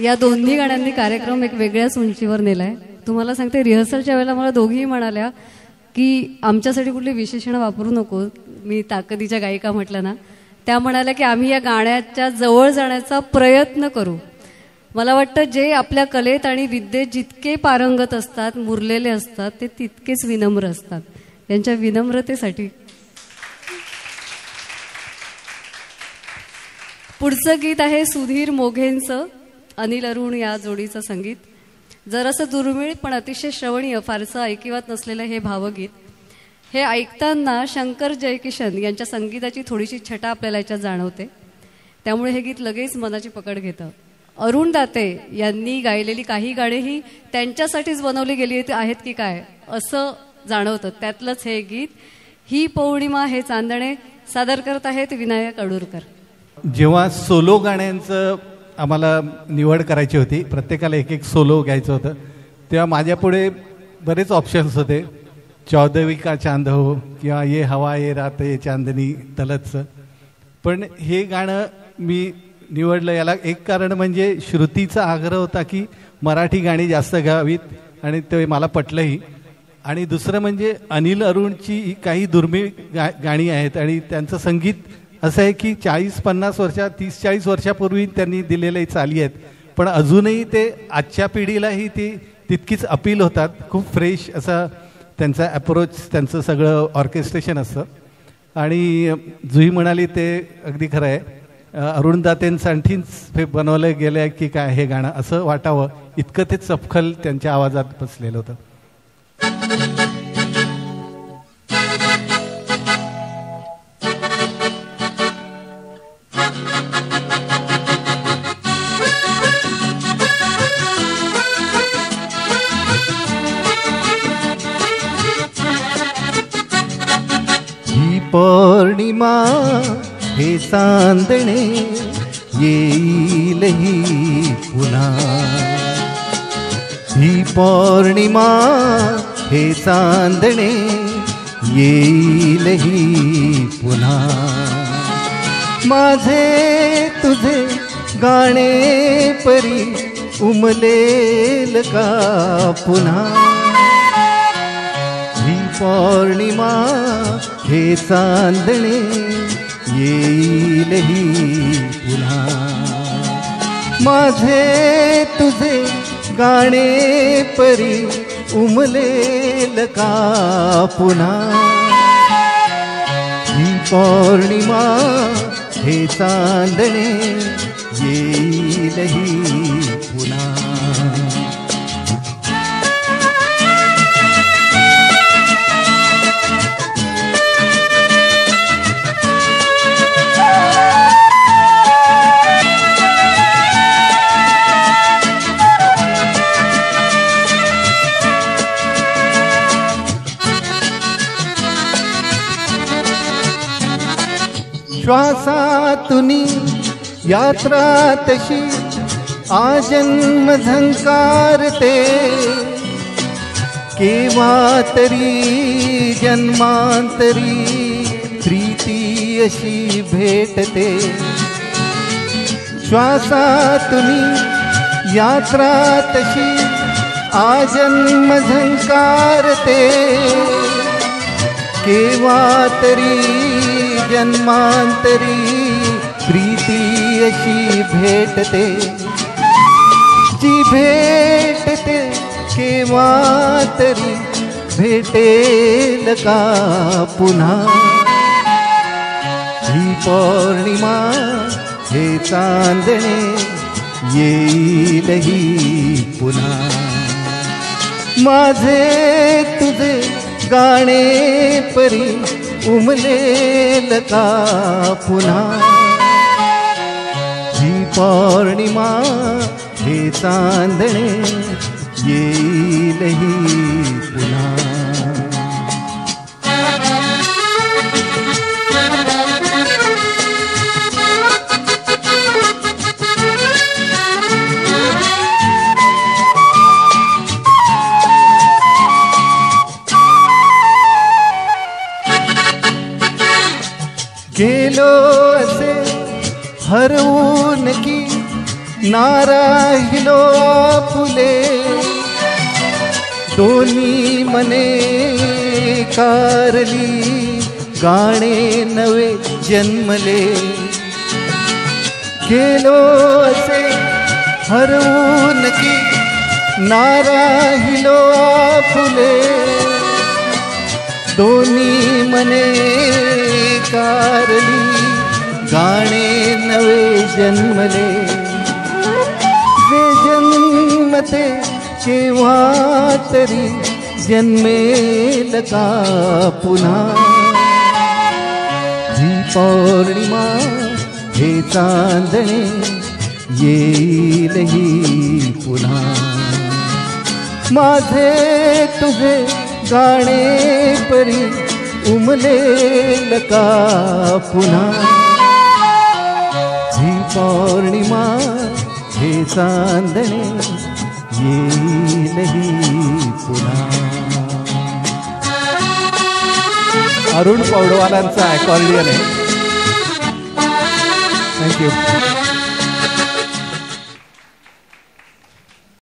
या दोन्ही गाण्यांनी कार्यक्रम एक वेगळ्याच उंचीवर नेलाय. तुम्हाला सांगते, रिहर्सलच्या वेळेला मला दोघीही म्हणाल्या की आमच्यासाठी कुठली विशेषणं वापरू नको, मी ताकदीच्या गायिका म्हटलं ना, त्या म्हणाल्या की आम्ही या गाण्याच्या जवळ जाण्याचा प्रयत्न करू. मला वाटतं जे आपल्या कलेत आणि विद्येत जितके पारंगत असतात, मुरलेले असतात, ते तितकेच विनम्र असतात. यांच्या विनम्रतेसाठी. पुढचं गीत आहे सुधीर मोघेंचं, अनिल अरुण या जोडीचं संगीत. जरासं दुर्मिळ पण अतिशय श्रवणीय, फारसं ऐकिवात नसलेलं हे भावगीत. हे ऐकताना शंकर जयकिशन यांच्या संगीताची थोडीशी छटा आपल्याला याच्यात जाणवते, त्यामुळे हे गीत लगेच मनाची पकड घेतं. अरुण दाते यांनी गायलेली काही गाणीही त्यांच्यासाठीच बनवली गेली आहेत की काय असं जाणवतं. त्यातलंच हे गीत ही पौर्णिमा हे चांदणे सादर करत आहेत विनायक अडुरकर. जेव्हा सोलो गाण्यांचं आम्हाला निवड करायची होती, प्रत्येकाला एक एक सोलो घ्यायचं होतं, तेव्हा माझ्यापुढे बरेच ऑप्शन्स होते. चौदवी का चांद हो किंवा ये हवा ये रात ये चांदनी तलतचं. पण हे गाणं मी निवडलं याला एक कारण म्हणजे श्रुतीचा आग्रह होता की मराठी गाणी जास्त गावीत आणि ते मला पटलंही. आणि दुसरं म्हणजे अनिल अरुणची काही दुर्मिळ गाणी आहेत आणि त्यांचं संगीत असं आहे की 40-50 वर्षा 30-40 वर्षापूर्वी त्यांनी दिलेले चाली आहेत, पण अजूनही ते आजच्या पिढीलाही ती तितकीच अपील होतात. खूप फ्रेश असा त्यांचा अप्रोच, त्यांचं सगळं ऑर्केस्ट्रेशन असतं. आणि जुई म्हणाली ते अगदी खरं आहे, अरुण दातेंसाठीच बनवलं गेलं आहे की काय हे गाणं असं वाटावं, इतकं ते चपखल त्यांच्या आवाजात बसलेलं होतं. पौर्णिमा हे चांदणे येईल ही पुन्हा. ही पौर्णिमा हे चांदणे येईल ही पुन्हा. माझे तुझे गाणे परी उमलेल का पुन्हा. ही पौर्णिमा हे चांदणे येईल ही पुन्हा. माझे तुझे गाणे परी उमलेल का पुन्हा. ही पौर्णिमा हे चांदणे येईल ही पुन्हा. श्वासातुनी यात्रा तशी आजन्म झंकारते. केव्हा तरी जन्मांतरी प्रीती अशी भेटते. श्वासातुनी यात्रा तशी आजन्म झंकारते. केव्हा तरी जन्मांतरी प्रीती अशी भेटते. जी भेटते केव्हा तरी भेटेल का पुन्हा. ही पौर्णिमा हे चांदणे येईल ही पुन्हा. माझे तुझे गाणे परी उमलेल का पुन्हा. ही पौर्णिमा हे चांदणे येईल ही पुन्हा. गेलो असे हरवून की नाराहिलो फुले दोन्ही मने कारली गाणे नवे जन्मले गेलो असे हरवून की नाराहिलो फुले दोन्ही मने कारली गाणे नवे जन्मले जे जन्मते केव्हा तरी जन्मेल का पुन्हा ही पौर्णिमा हे चांदणे येईल ही पुन्हा माझे तुझे गाणे परी उमलेल का पुन्हा ही पौर्णिमा हे चांदणे येईल ही पुन्हा. अरुण पौडवालांचा अकॉर्डियन आहे. थँक्यू.